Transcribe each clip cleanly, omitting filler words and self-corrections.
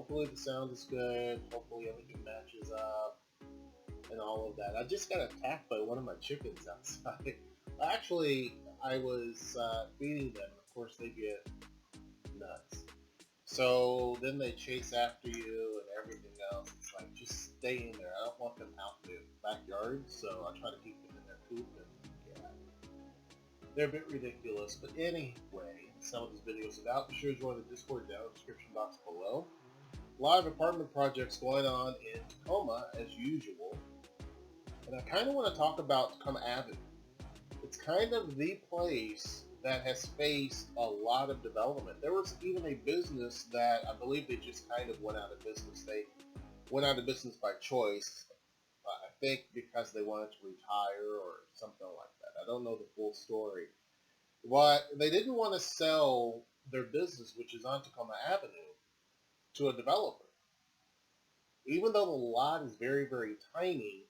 Hopefully the sound is good. Hopefully everything matches up and all of that. I just got attacked by one of my chickens outside. Actually, I was feeding them. Of course, they get nuts. So then they chase after you and everything else. It's like, just stay in there. I don't want them out in the backyard, so I try to keep them in their coop. And yeah, they're a bit ridiculous. But anyway, some of these videos without, be sure to join the Discord down in the description box below. Live apartment projects going on in Tacoma as usual. And I kind of want to talk about Tacoma Avenue. It's kind of the place that has faced a lot of development. There was even a business that I believe they just kind of went out of business. They went out of business by choice, I think because they wanted to retire or something like that. I don't know the full story. But they didn't want to sell their business, which is on Tacoma Avenue, to a developer. Even though the lot is very, very tiny,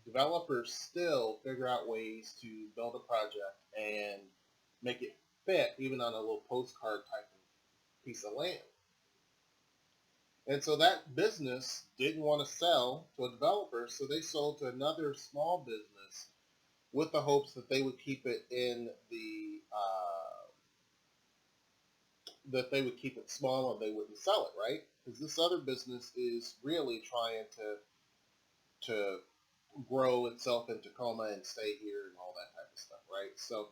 developers still figure out ways to build a project and make it fit even on a little postcard type of piece of land. And so that business didn't want to sell to a developer, so they sold to another small business with the hopes that they would keep it in the that they would keep it small and they wouldn't sell it, right? Because this other business is really trying to grow itself in Tacoma and stay here and all that type of stuff, right? So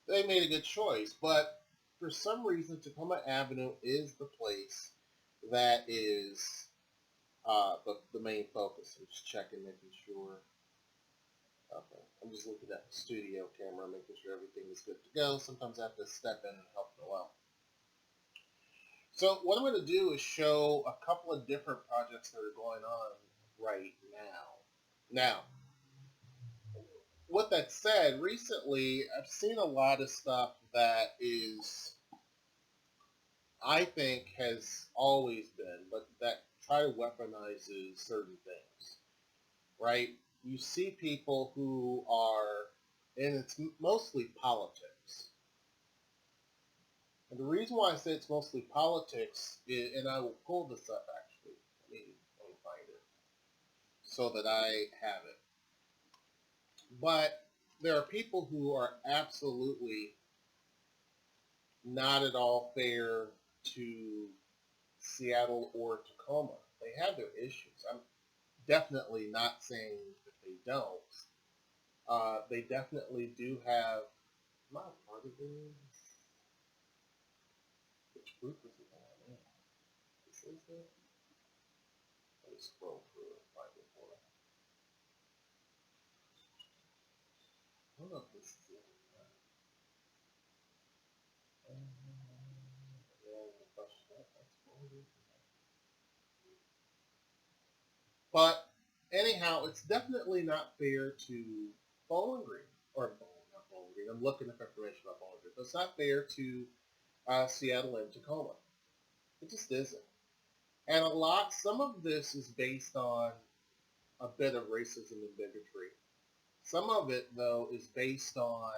they made a good choice, but for some reason, Tacoma Avenue is the place that is the main focus. I'm just checking, making sure. Okay, I'm just looking at the studio camera, making sure everything is good to go. Sometimes I have to step in and help Noel. So what I'm going to do is show a couple of different projects that are going on right now. Now, with that said, recently I've seen a lot of stuff that is, I think, has always been, but that try to weaponizes certain things, right? You see people who are, and it's mostly politics. And the reason why I say it's mostly politics, is, and I will pull this up actually, let me find it, so that I have it. But there are people who are absolutely not at all fair to Seattle or Tacoma. They have their issues. I'm definitely not saying that they don't. They definitely do have. Am I a part of this? Which group is it on? This is it. Let me scroll through and find it for you. I don't know if this is it. But anyhow, it's definitely not fair to Bowling Green, or not Bowling Green. I'm looking up information about Bowling Green, but it's not fair to Seattle and Tacoma. It just isn't. And some of this is based on a bit of racism and bigotry. Some of it, though, is based on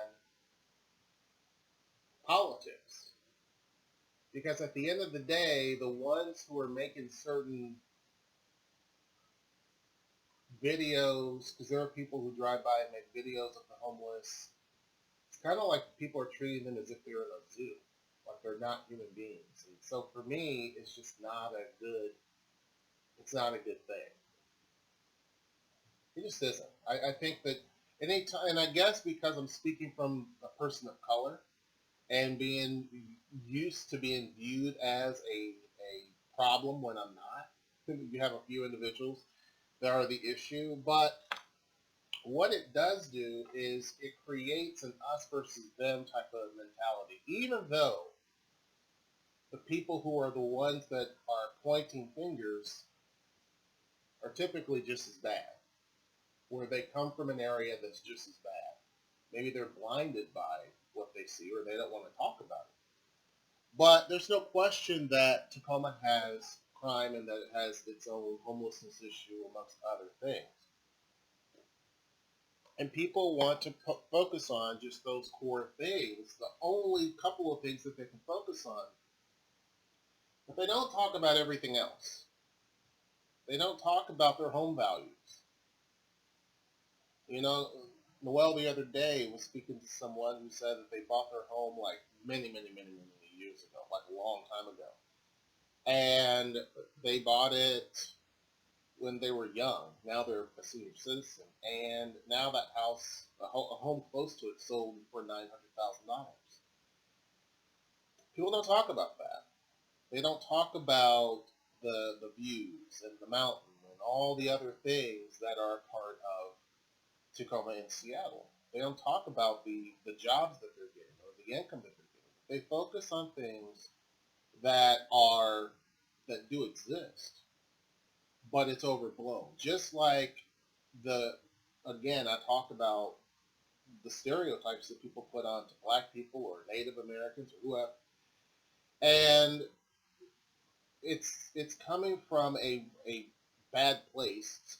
politics. Because at the end of the day, the ones who are making certain videos, because there are people who drive by and make videos of the homeless, it's kind of like people are treating them as if they're in a zoo, like they're not human beings. And so for me, it's just it's not a good thing. It just isn't. I think that anytime, and I guess because I'm speaking from a person of color and being used to being viewed as a problem when I'm not, you have a few individuals that are the issue, but what it does do is it creates an us versus them type of mentality, even though the people who are the ones that are pointing fingers are typically just as bad, where they come from an area that's just as bad. Maybe they're blinded by what they see or they don't want to talk about it. But there's no question that Tacoma has crime and that it has its own homelessness issue amongst other things. And people want to focus on just those core things, the only couple of things that they can focus on. But they don't talk about everything else. They don't talk about their home values. You know, Noel the other day was speaking to someone who said that they bought their home like many years ago, like a long time ago. And they bought it when they were young. Now they're a senior citizen. And now that house, a home close to it, sold for $900,000. People don't talk about that. They don't talk about the views and the mountain and all the other things that are part of Tacoma and Seattle. They don't talk about the jobs that they're getting or the income that they're getting. They focus on things that are that do exist, but it's overblown. Just like the again, I talked about the stereotypes that people put on to black people or Native Americans or whoever, and it's coming from a bad place,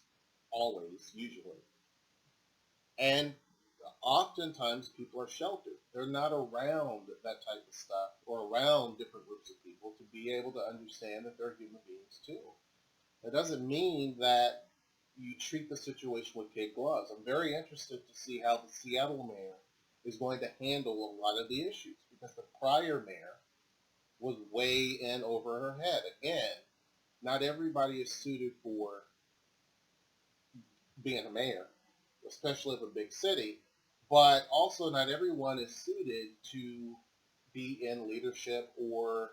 always, usually, and oftentimes people are sheltered. They're not around that type of stuff or around different groups of people to be able to understand that they're human beings too. That doesn't mean that you treat the situation with kid gloves. I'm very interested to see how the Seattle mayor is going to handle a lot of the issues because the prior mayor was way in over her head. Again, not everybody is suited for being a mayor, especially of a big city, but also not everyone is suited to be in leadership or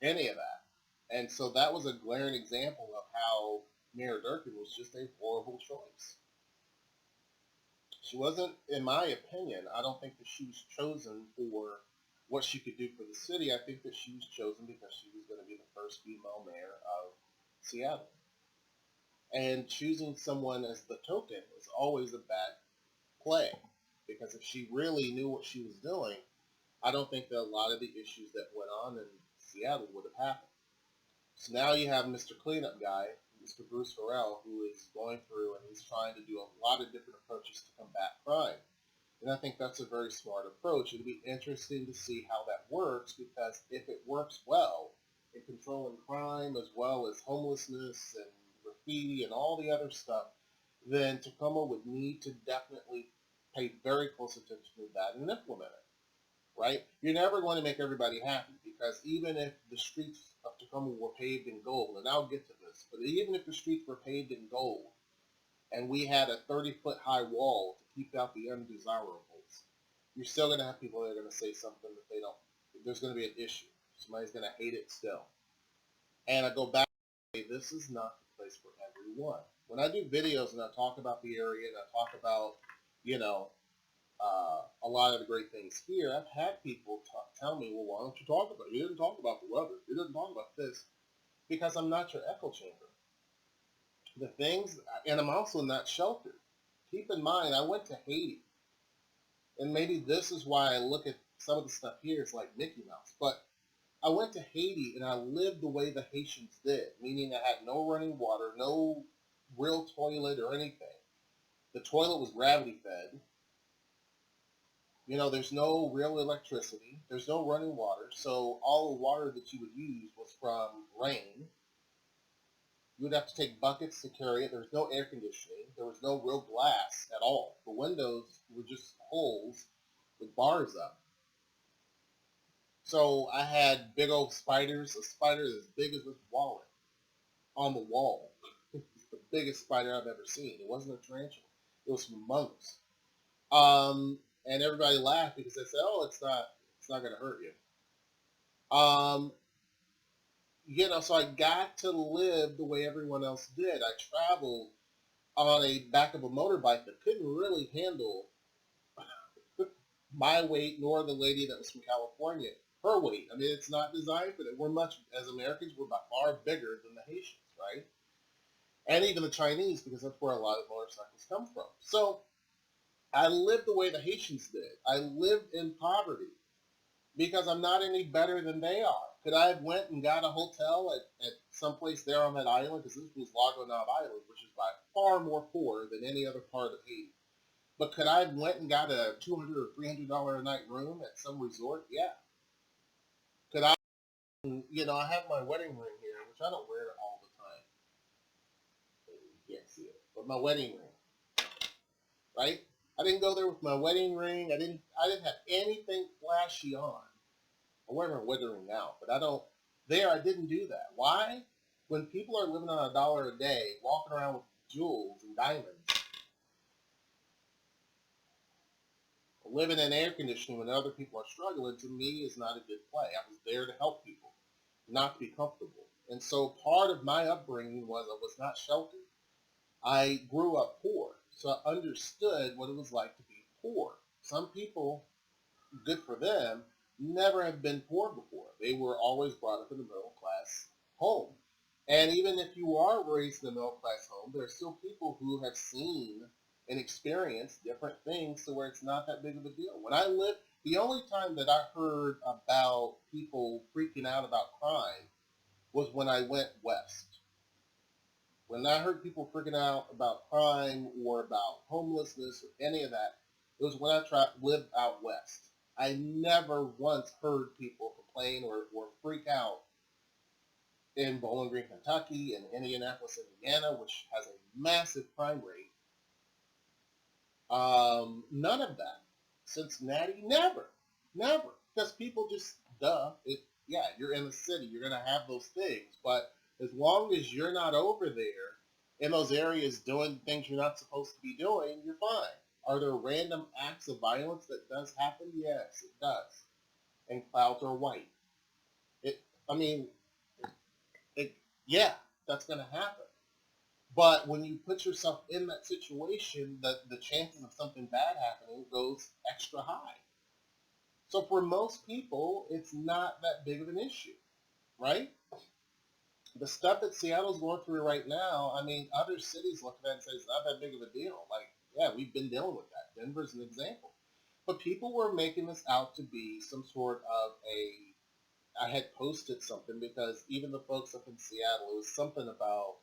any of that. And so that was a glaring example of how Mayor Durkin was just a horrible choice. She wasn't, in my opinion, I don't think that she was chosen for what she could do for the city. I think that she was chosen because she was going to be the first female mayor of Seattle. And choosing someone as the token was always a bad play because if she really knew what she was doing, I don't think that a lot of the issues that went on in Seattle would have happened. So now you have Mr. Cleanup Guy, Mr. Bruce Farrell, who is going through and he's trying to do a lot of different approaches to combat crime. And I think that's a very smart approach. It'll be interesting to see how that works because if it works well in controlling crime as well as homelessness and graffiti and all the other stuff, then Tacoma would need to definitely pay very close attention to that and implement it, right? You're never going to make everybody happy because even if the streets of Tacoma were paved in gold, and I'll get to this, but even if the streets were paved in gold and we had a 30-foot high wall to keep out the undesirables, you're still going to have people that are going to say something that they don't, there's going to be an issue. Somebody's going to hate it still. And I go back and say, this is not the place for everyone. When I do videos and I talk about the area and I talk about, you know, a lot of the great things here, I've had people tell me, well, why don't you talk about it? You didn't talk about the weather. You didn't talk about this. Because I'm not your echo chamber. The things, and I'm also not sheltered. Keep in mind, I went to Haiti. And maybe this is why I look at some of the stuff here as like Mickey Mouse. But I went to Haiti and I lived the way the Haitians did, meaning I had no running water, no real toilet or anything. The toilet was gravity fed. You know, there's no real electricity. There's no running water. So all the water that you would use was from rain. You would have to take buckets to carry it. There was no air conditioning. There was no real glass at all. The windows were just holes with bars up. So I had big old spiders, a spider as big as this wallet on the wall. It's the biggest spider I've ever seen. It wasn't a tarantula. It was humongous. And everybody laughed because they said, "Oh, it's not going to hurt you." You know, so I got to live the way everyone else did. I traveled on a back of a motorbike that couldn't really handle my weight nor the lady that was from California, her weight. I mean, it's not designed for that. We're much, as Americans, we're by far bigger than the Haitians, right? And even the Chinese, because that's where a lot of motorcycles come from. So I lived the way the Haitians did. I lived in poverty because I'm not any better than they are. Could I have went and got a hotel at someplace there on that island? Because this was Lago Nav Island, which is by far more poor than any other part of Haiti. But could I have went and got a $200 or $300 a night room at some resort? Yeah. Could I? You know, I have my wedding ring here, which I don't wear all the time. with my wedding ring, right? I didn't go there with my wedding ring. I didn't have anything flashy on. I'm wearing a wedding ring now, but I didn't do that. Why? When people are living on $1 a day, walking around with jewels and diamonds, living in air conditioning when other people are struggling, to me is not a good play. I was there to help people, not to be comfortable. And so part of my upbringing was I was not sheltered. I grew up poor, so I understood what it was like to be poor. Some people, good for them, never have been poor before. They were always brought up in a middle class home. And even if you are raised in a middle class home, there are still people who have seen and experienced different things to where it's not that big of a deal. When I lived, the only time that I heard about people freaking out about crime was when I went west. When I heard people freaking out about crime or about homelessness or any of that, it was when I lived out west. I never once heard people complain or freak out in Bowling Green, Kentucky, and Indianapolis, Indiana, which has a massive crime rate. None of that. Cincinnati, never. Because people just, yeah, you're in the city, you're going to have those things. But as long as you're not over there in those areas doing things you're not supposed to be doing, you're fine. Are there random acts of violence that does happen? Yes, it does. And clouds are white. It, I mean, it, yeah, that's going to happen. But when you put yourself in that situation, the chances of something bad happening goes extra high. So for most people, it's not that big of an issue, right? The stuff that Seattle's going through right now, I mean, other cities look at that and say it's not that big of a deal. Like, yeah, we've been dealing with that. Denver's an example. But people were making this out to be some sort of I had posted something because even the folks up in Seattle, it was something about,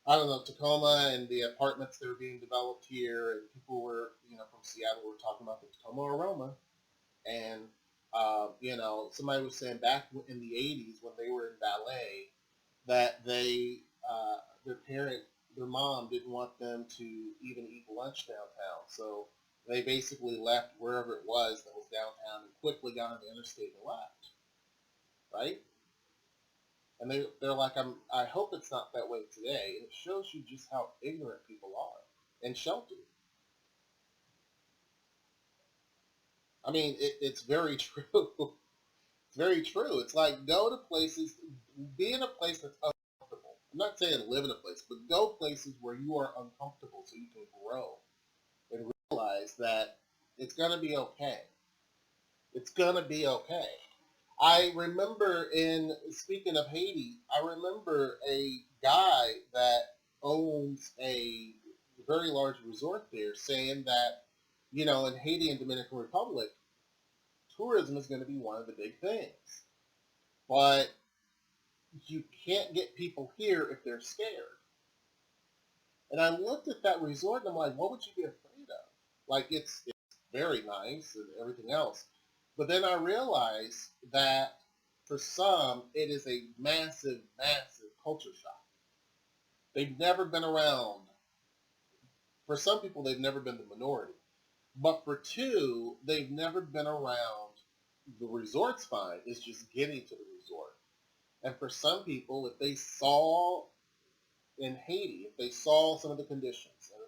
I don't know, Tacoma and the apartments that are being developed here, and people were, from Seattle were talking about the Tacoma aroma, and somebody was saying back in the '80s when they were in ballet that their mom didn't want them to even eat lunch downtown, so they basically left wherever it was that was downtown and quickly got on the interstate and left, right? And they're like, I hope it's not that way today. And it shows you just how ignorant people are and sheltered. I mean, it's very true. It's very true. It's like go to places, be in a place that's uncomfortable. I'm not saying live in a place, but go places where you are uncomfortable so you can grow and realize that it's going to be okay. It's going to be okay. I remember speaking of Haiti, I remember a guy that owns a very large resort there saying that, in Haiti and Dominican Republic, tourism is going to be one of the big things. But you can't get people here if they're scared. And I looked at that resort and I'm like, what would you be afraid of? Like, it's very nice and everything else. But then I realized that for some, it is a massive, massive culture shock. They've never been around. For some people, they've never been the minority. But for two, they've never been around the resort's fine. It's just getting to the resort. And for some people, if they saw in Haiti, if they saw some of the conditions, and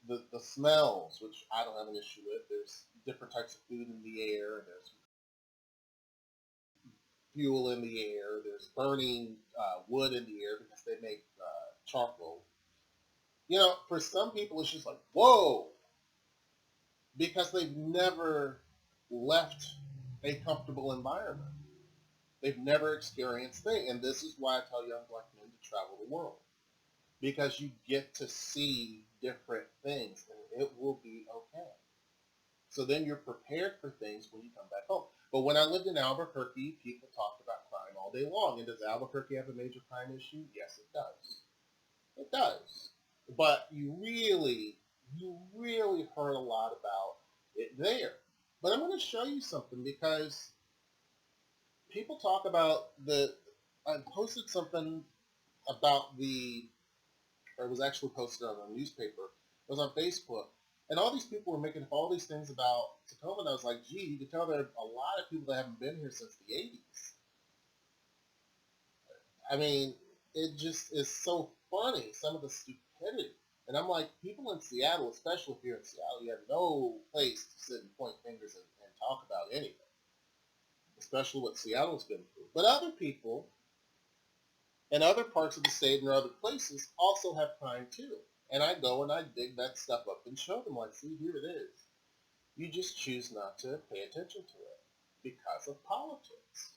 if the smells, which I don't have an issue with, there's different types of food in the air, there's fuel in the air, there's burning wood in the air because they make charcoal. For some people, it's just like, whoa, because they've never left a comfortable environment. They've never experienced things. And this is why I tell young black men to travel the world. Because you get to see different things and it will be okay. So then you're prepared for things when you come back home. But when I lived in Albuquerque, people talked about crime all day long. And does Albuquerque have a major crime issue? Yes, it does. It does. But you really heard a lot about it there. But I'm going to show you something because people talk about I posted something about the or it was actually posted on a newspaper. It was on Facebook. And all these people were making up all these things about Tacoma, and I was like, gee, you can tell there are a lot of people that haven't been here since the 80s. I mean, it just is so funny, some of the stupidity. And I'm like, people in Seattle, especially here in Seattle, you have no place to sit and point fingers and talk about anything, especially what Seattle's been through. But other people in other parts of the state and other places also have crime too. And I go and I dig that stuff up and show them, like, see, here it is. You just choose not to pay attention to it because of politics.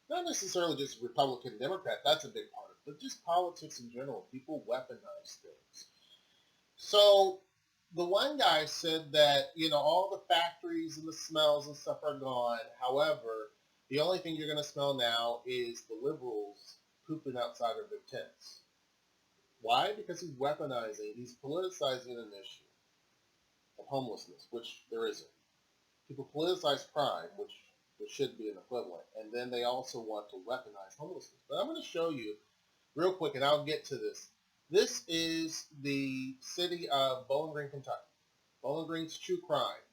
Not necessarily just Republican, Democrat, that's a big part of it, but just politics in general. People weaponize things. So the one guy said that, all the factories and the smells and stuff are gone. However, the only thing you're going to smell now is the liberals pooping outside of their tents. Why? Because he's politicizing an issue of homelessness, which there isn't. People politicize crime, which there should be an equivalent, and then they also want to weaponize homelessness. But I'm going to show you real quick, and I'll get to this. This is the city of Bowling Green, Kentucky. Bowling Green's true crime.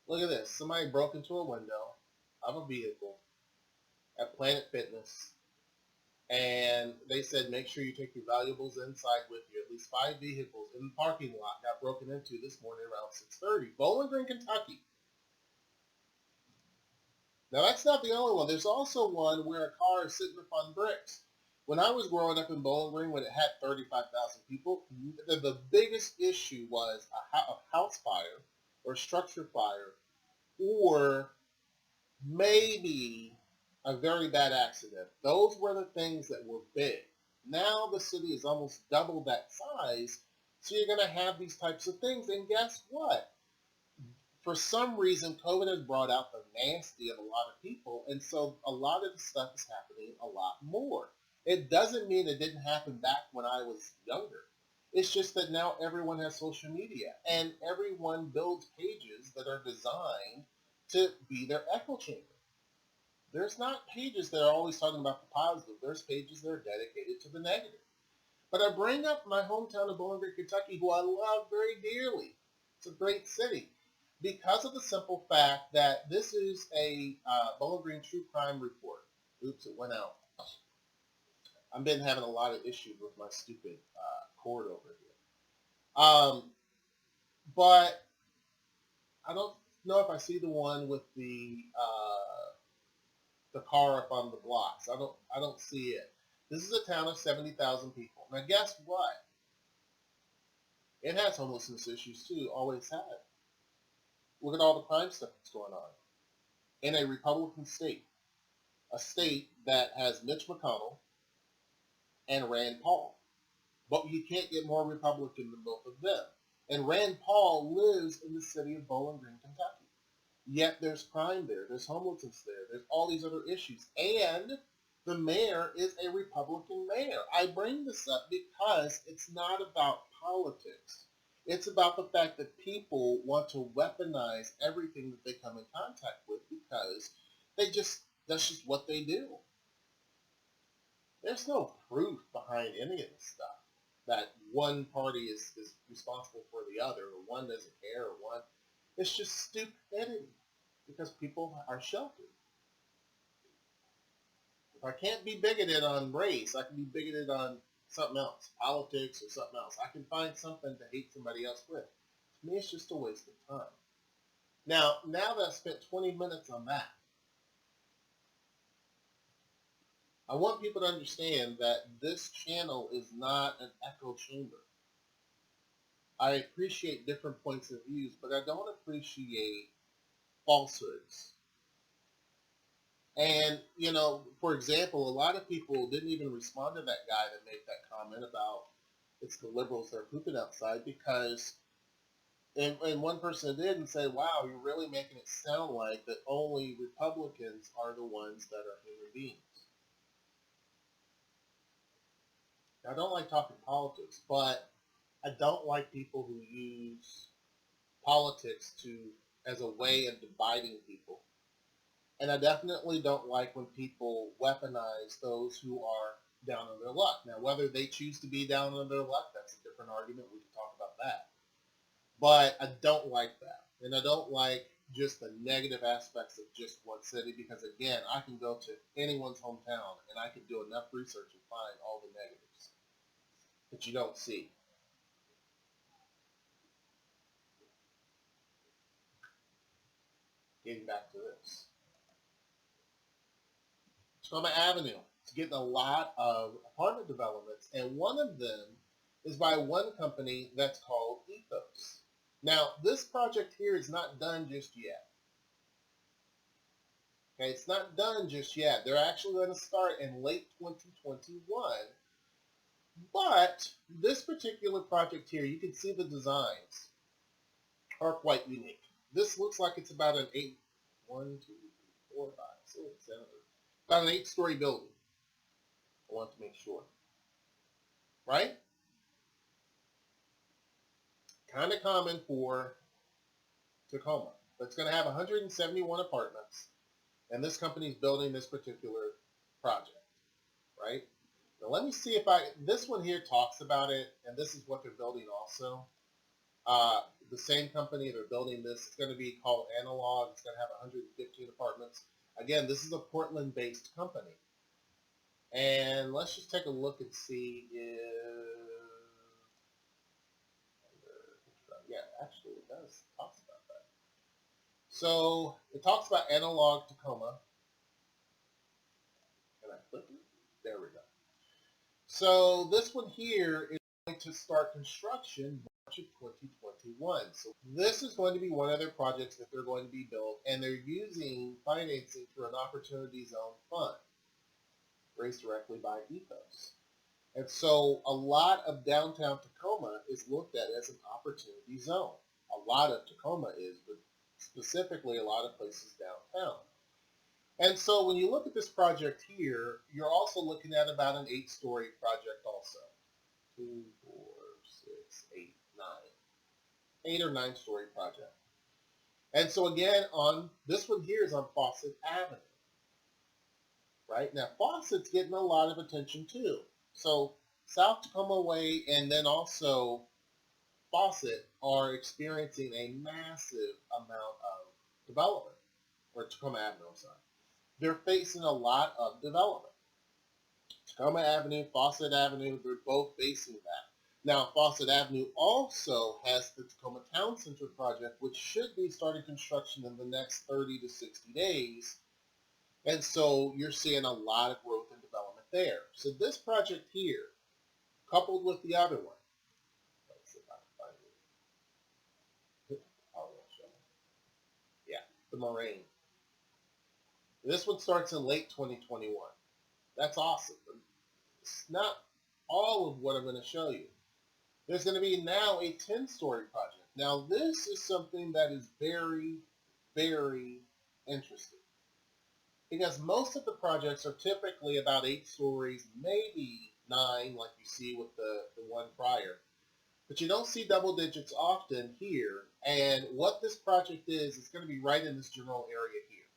Look at this. Somebody broke into a window of a vehicle at Planet Fitness, and they said, make sure you take your valuables inside with you. At least 5 vehicles in the parking lot got broken into this morning around 6:30. Bowling Green, Kentucky. Now, that's not the only one. There's also one where a car is sitting upon bricks. When I was growing up in Bowling Green, when it had 35,000 people, the biggest issue was a house fire or structure fire, or maybe a very bad accident. Those were the things that were big. Now the city is almost double that size, so you're going to have these types of things. And guess what? For some reason, COVID has brought out the nasty of a lot of people, and so a lot of the stuff is happening a lot more. It doesn't mean it didn't happen back when I was younger. It's just that now everyone has social media, and everyone builds pages that are designed to be their echo chamber. There's not pages that are always talking about the positive. There's pages that are dedicated to the negative. But I bring up my hometown of Bowling Green, Kentucky, who I love very dearly. It's a great city, because of the simple fact that this is a Bowling Green true crime report. Oops, it went out. I've been having a lot of issues with my stupid cord over here. But I don't know if I see the one with the car up on the blocks. I don't see it. This is a town of 70,000 people. Now, guess what? It has homelessness issues too. Always had. Look at all the crime stuff that's going on in a Republican state, a state that has Mitch McConnell and Rand Paul. But you can't get more Republican than both of them. And Rand Paul lives in the city of Bowling Green, Kentucky. Yet there's crime there, there's homelessness there, there's all these other issues. And the mayor is a Republican mayor. I bring this up because it's not about politics. It's about the fact that people want to weaponize everything that they come in contact with because that's just what they do. There's no proof behind any of this stuff that one party is responsible for the other, or one doesn't care, or one. It's just stupidity because people are sheltered. If I can't be bigoted on race, I can be bigoted on something else, politics or something else. I can find something to hate somebody else with. To me, it's just a waste of time. Now that I've spent 20 minutes on that, I want people to understand that this channel is not an echo chamber. I appreciate different points of views, but I don't appreciate falsehoods. And, for example, a lot of people didn't even respond to that guy that made that comment about it's the liberals that are pooping outside because, and one person did and said, wow, you're really making it sound like that only Republicans are the ones that are human beings. I don't like talking politics, but I don't like people who use politics as a way of dividing people. And I definitely don't like when people weaponize those who are down on their luck. Now, whether they choose to be down on their luck, that's a different argument. We can talk about that. But I don't like that. And I don't like just the negative aspects of just one city because, again, I can go to anyone's hometown and I can do enough research and find all the negatives that you don't see. Getting back to this. Tacoma Avenue is getting a lot of apartment developments, and one of them is by one company that's called Ethos. Now, this project here is not done just yet. Okay, it's not done just yet. They're actually going to start in late 2021. But this particular project here, you can see the designs are quite unique. This looks like it's about an 8-story building. I want to make sure. Right? Kind of common for Tacoma. But it's going to have 171 apartments. And this company is building this particular project. Right? Now let me see if this one here talks about it, and this is what they're building also. The same company, they're building this. It's going to be called Analog. It's going to have 115 apartments. Again, this is a Portland-based company. And let's just take a look and see if... Yeah, actually it does. It talks about that. So it talks about Analog Tacoma. Can I click it? There we go. So this one here is going to start construction March of 2021. So this is going to be one of their projects that they're going to be built, and they're using financing through an Opportunity Zone fund raised directly by Ethos. And so a lot of downtown Tacoma is looked at as an opportunity zone. A lot of Tacoma is, but specifically a lot of places downtown. And so when you look at this project here, you're also looking at about an 8-story project also. 2, 4, 6, 8, 9. 8 or 9-story project. And so again, on this one here is on Fawcett Avenue. Right? Now Fawcett's getting a lot of attention too. So South Tacoma Way and then also Fawcett are experiencing a massive amount of development. Or Tacoma Avenue, I'm sorry. They're facing a lot of development. Tacoma Avenue, Fawcett Avenue, they're both facing that. Now, Fawcett Avenue also has the Tacoma Town Center project, which should be starting construction in the next 30 to 60 days. And so you're seeing a lot of growth and development there. So this project here, coupled with the other one, let's see if I can find it. Yeah, the Moraine. This one starts in late 2021. That's awesome. It's not all of what I'm going to show you. There's going to be now a 10-story project. Now this is something that is very, very interesting. Because most of the projects are typically about 8 stories, maybe 9 like you see with the one prior. But you don't see double digits often here. And what this project is, it's going to be right in this general area here.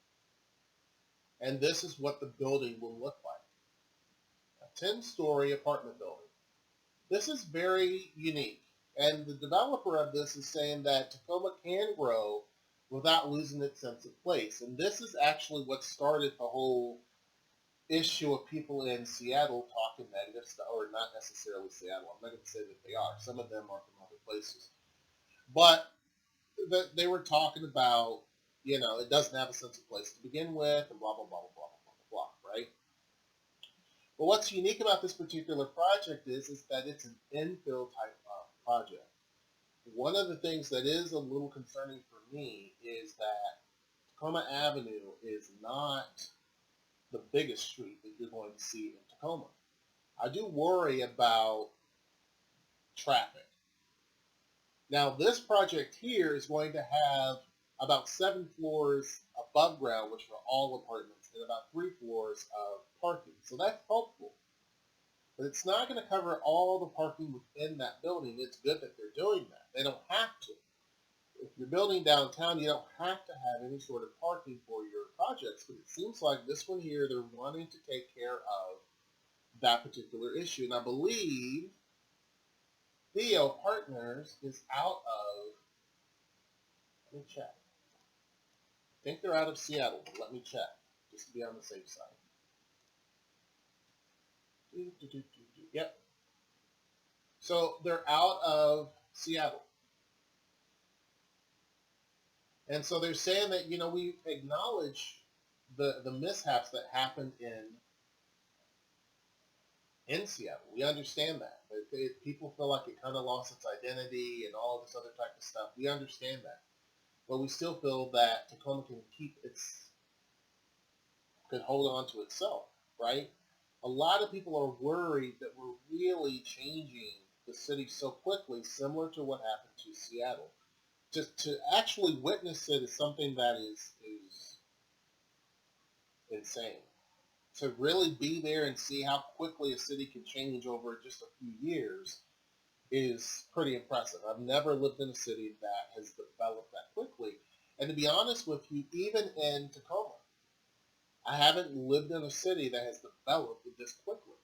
And this is what the building will look like. A 10-story apartment building. This is very unique. And the developer of this is saying that Tacoma can grow without losing its sense of place. And this is actually what started the whole issue of people in Seattle talking negative stuff, or not necessarily Seattle. I'm not going to say that they are. Some of them are from other places. But they were talking about, you know, it doesn't have a sense of place to begin with, and blah, blah, blah, blah, blah, blah, blah, blah, right? But what's unique about this particular project is that it's an infill type of project. One of the things that is a little concerning for me is that Tacoma Avenue is not the biggest street that you're going to see in Tacoma. I do worry about traffic. Now, this project here is going to have about 7 floors above ground, which are all apartments, and about 3 floors of parking. So that's helpful. But it's not going to cover all the parking within that building. It's good that they're doing that. They don't have to. If you're building downtown, you don't have to have any sort of parking for your projects. But it seems like this one here, they're wanting to take care of that particular issue. And I believe Theo Partners is out of, let me check. I think they're out of Seattle, but let me check, just to be on the safe side. Yep. So they're out of Seattle. And so they're saying that, we acknowledge the mishaps that happened in Seattle. We understand that. People feel like it kind of lost its identity and all of this other type of stuff. We understand that. But we still feel that Tacoma can hold on to itself, right? A lot of people are worried that we're really changing the city so quickly, similar to what happened to Seattle. Just to actually witness it is something that is insane. To really be there and see how quickly a city can change over just a few years is pretty impressive. I've never lived in a city that has developed that quickly. And to be honest with you, even in Tacoma, I haven't lived in a city that has developed this quickly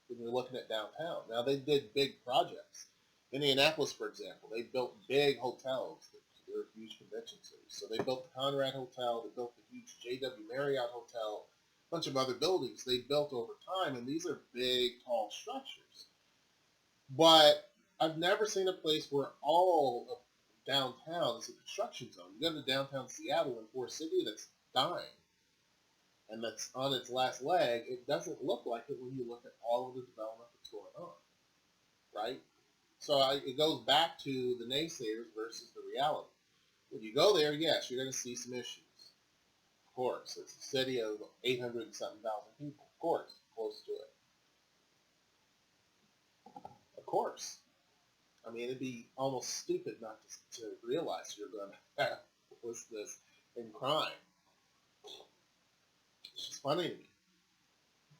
when you're looking at downtown. Now, they did big projects. Indianapolis, for example, they built big hotels. They're a huge convention city. So they built the Conrad Hotel. They built the huge JW Marriott Hotel, a bunch of other buildings they built over time. And these are big, tall structures. But I've never seen a place where all of downtown is a construction zone. You go to downtown Seattle and for a city that's dying and that's on its last leg, it doesn't look like it when you look at all of the development that's going on, right? So it goes back to the naysayers versus the reality. When you go there, yes, you're going to see some issues. Of course, it's a city of 800 and something thousand people. Of course, close to it. Of course. I mean, it'd be almost stupid not to realize you're going to have this in crime. It's just funny to me.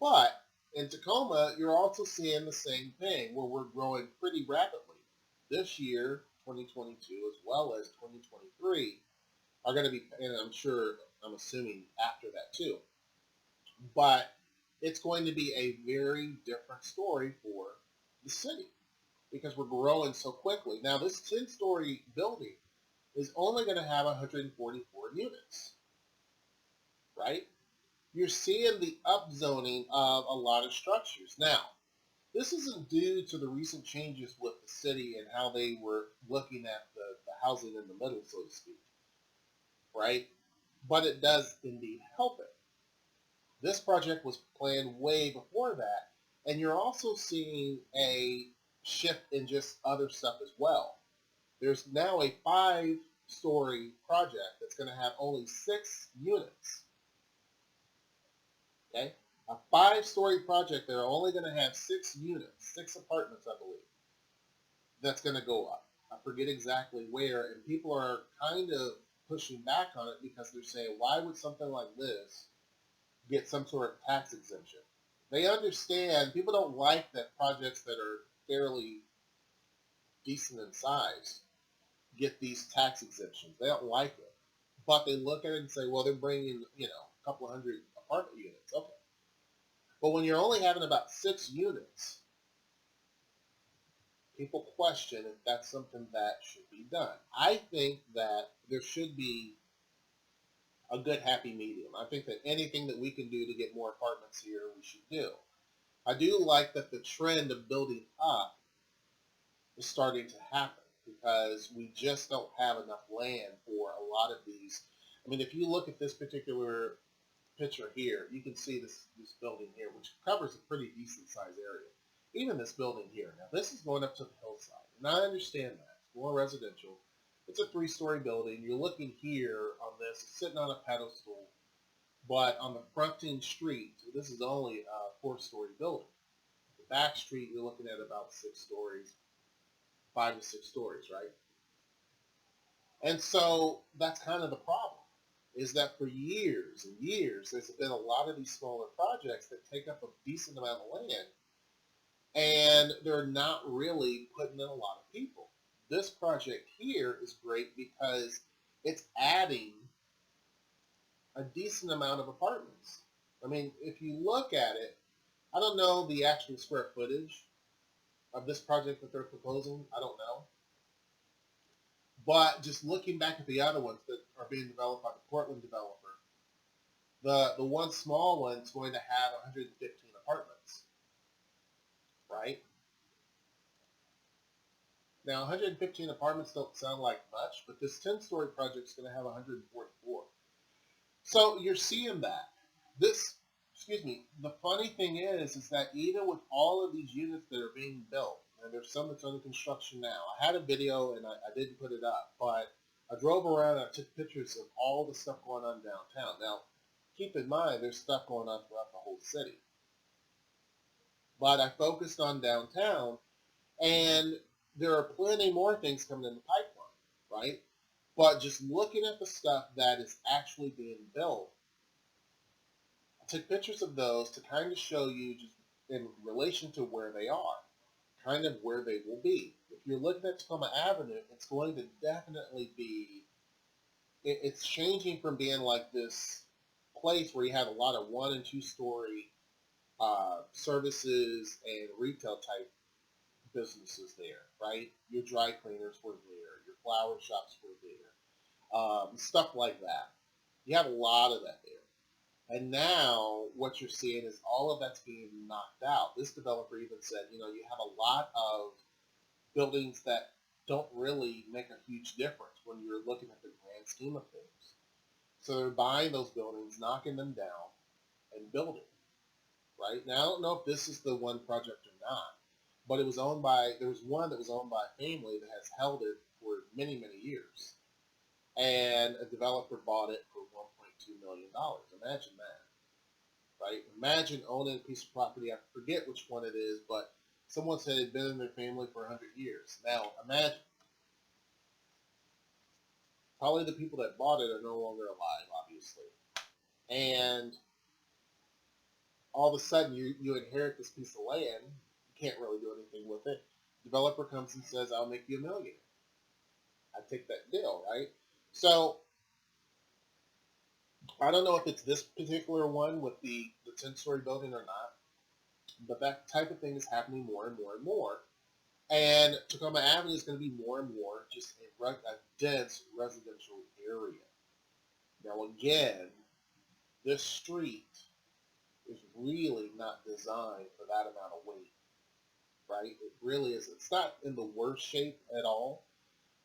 But in Tacoma, you're also seeing the same thing where we're growing pretty rapidly. This year, 2022, as well as 2023, are going to be, and I'm assuming after that too. But it's going to be a very different story for the city because we're growing so quickly. Now, this 10-story building is only going to have 144 units, right? You're seeing the upzoning of a lot of structures. Now, this isn't due to the recent changes with the city and how they were looking at the housing in the middle, so to speak, right? But it does indeed help it. This project was planned way before that, and you're also seeing a shift in just other stuff as well. There's now a 5-story project that's going to have only 6 units. Okay? A 5-story project that are only going to have 6 units, 6 apartments, I believe, that's going to go up. I forget exactly where, and people are kind of pushing back on it because they're saying, why would something like this get some sort of tax exemption? They understand, people don't like that projects that are fairly decent in size get these tax exemptions. They don't like it. But they look at it and say, well, they're bringing, a couple of hundred apartment units. Okay. But when you're only having about 6 units, people question if that's something that should be done. I think that there should be a good happy medium. I think that anything that we can do to get more apartments here, we should do. I do like that the trend of building up is starting to happen because we just don't have enough land for a lot of these. I mean, if you look at this particular picture here, you can see this building here, which covers a pretty decent sized area. Even this building here. Now, this is going up to the hillside, and I understand that. It's more residential. It's a 3-story building. You're looking here on this, it's sitting on a pedestal, but on the fronting street, so this is only a 4-story building. The back street, you're looking at about 6 stories, 5 to 6 stories, right? And so that's kind of the problem, is that for years and years, there's been a lot of these smaller projects that take up a decent amount of land, and they're not really putting in a lot of people. This project here is great because it's adding a decent amount of apartments. I mean, if you look at it, I don't know the actual square footage of this project that they're proposing. I don't know. But just looking back at the other ones that are being developed by the Portland developer, the one small one is going to have 115 apartments, right? Now, 115 apartments don't sound like much, but this 10-story project is going to have 144. So you're seeing that. This, excuse me, the funny thing is that even with all of these units that are being built, and there's some that's under construction now. I had a video and I didn't put it up, but I drove around and I took pictures of all the stuff going on downtown. Now, keep in mind, there's stuff going on throughout the whole city. But I focused on downtown, and there are plenty more things coming in the pipeline, right? But just looking at the stuff that is actually being built, I took pictures of those to kind of show you just in relation to where they are, kind of where they will be. If you're looking at Tacoma Avenue, it's going to definitely be, it's changing from being like this place where you have a lot of 1 and 2 story services and retail type businesses there, right? Your dry cleaners were there, your flower shops were there, stuff like that. You have a lot of that there. And now what you're seeing is all of that's being knocked out. This developer even said, you have a lot of buildings that don't really make a huge difference when you're looking at the grand scheme of things. So they're buying those buildings, knocking them down, and building, right? Now, I don't know if this is the one project or not, but there was one that was owned by a family that has held it for many, many years. And a developer bought it for $1.2 million. Imagine that, right? Imagine owning a piece of property. I forget which one it is, but someone said it had been in their family for 100 years. Now, imagine. Probably the people that bought it are no longer alive, obviously. And all of a sudden, you inherit this piece of land. You can't really do anything with it. Developer comes and says, I'll make you $1 million. I take that deal, right? So I don't know if it's this particular one with the 10-story building or not, but that type of thing is happening more and more and more. And Tacoma Avenue is going to be more and more just a dense residential area. Now, again, this street is really not designed for that amount of weight, right? It really is. It's not in the worst shape at all,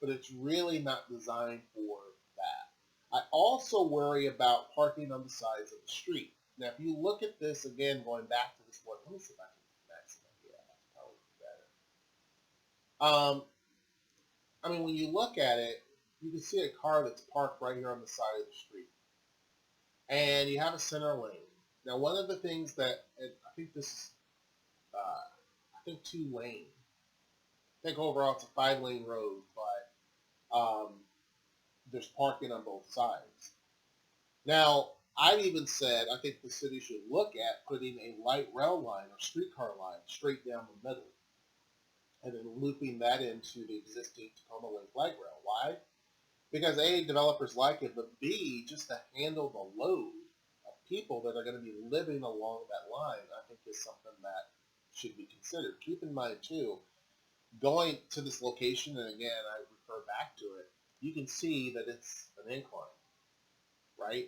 but it's really not designed for that. I also worry about parking on the sides of the street. Now, if you look at this, again, going back to this one, let me see if I can max it up. Yeah, that's probably better. I mean, when you look at it, you can see a car that's parked right here on the side of the street. And you have a center lane. Now, one of the things that, and I think this is, I think 2 lane. I think overall it's a 5-lane road, but there's parking on both sides. Now, I've even said I think the city should look at putting a light rail line or streetcar line straight down the middle and then looping that into the existing Tacoma Link light rail. Why? Because A, developers like it, but B, just to handle the load of people that are going to be living along that line, I think is something that should be considered. Keep in mind, too, going to this location, and again, I refer back to it, you can see that it's an incline, right?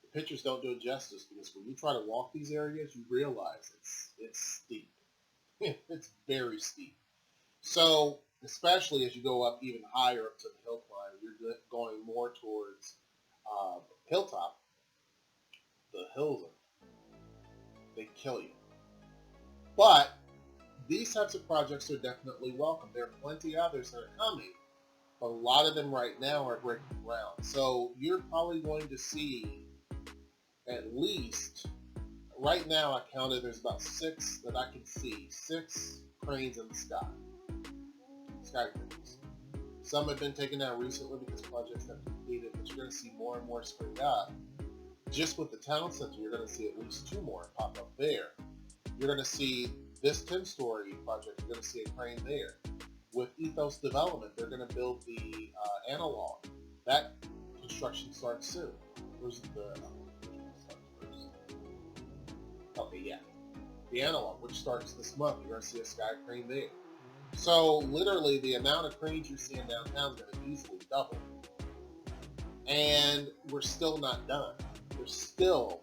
The pictures don't do it justice because when you try to walk these areas, you realize it's steep. It's very steep. So, especially as you go up even higher up to the hill climb, you're going more towards hilltop. The hills they kill you. But these types of projects are definitely welcome. There are plenty others that are coming, but a lot of them right now are breaking ground. So you're probably going to see at least, right now I counted, there's about 6 that I can see, 6 cranes in the sky. Sky cranes. Some have been taken down recently because projects have completed, but you're going to see more and more spring up. Just with the town center, you're going to see at least 2 more pop up there. You're going to see this 10-story project, you're going to see a crane there. With Ethos Development, they're going to build the analog. That construction starts soon. Where's the... Okay, yeah. the analog, which starts this month. You're going to see a sky crane there. So literally the amount of cranes you're seeing downtown is going to easily double. And we're still not done. There's still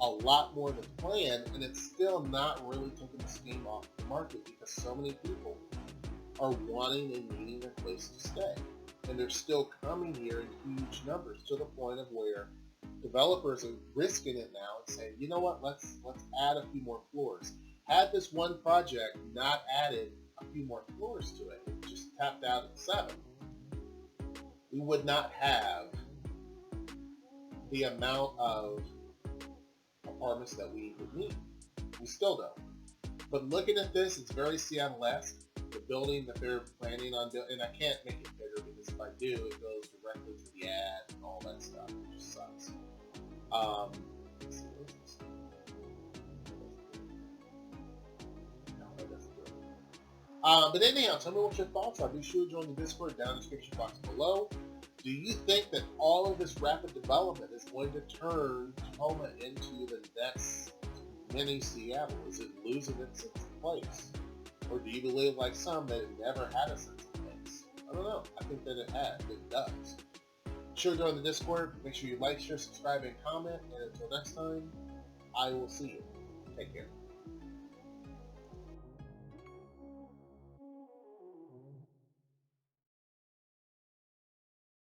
a lot more than planned, and it's still not really taking the steam off the market because so many people are wanting and needing a place to stay. And they're still coming here in huge numbers to the point of where developers are risking it now and saying, you know what, let's add a few more floors. Had this one project not added a few more floors to it, just tapped out at 7, we would not have the amount of apartments that we would need. We still don't. But looking at this, it's very Seattle-esque. The building that they're planning on doing, and I can't make it bigger because if I do, it goes directly to the ad and all that stuff. It just sucks. But anyhow, tell me what your thoughts are. Be sure to join the Discord down in the description box below. Do you think that all of this rapid development is going to turn Tacoma into the next mini Seattle? Is it losing its sense of place? Or do you believe, like some, that it never had a sense of place? I don't know. I think that it has. It does. Be sure to join the Discord. Make sure you like, share, subscribe, and comment. And until next time, I will see you. Take care.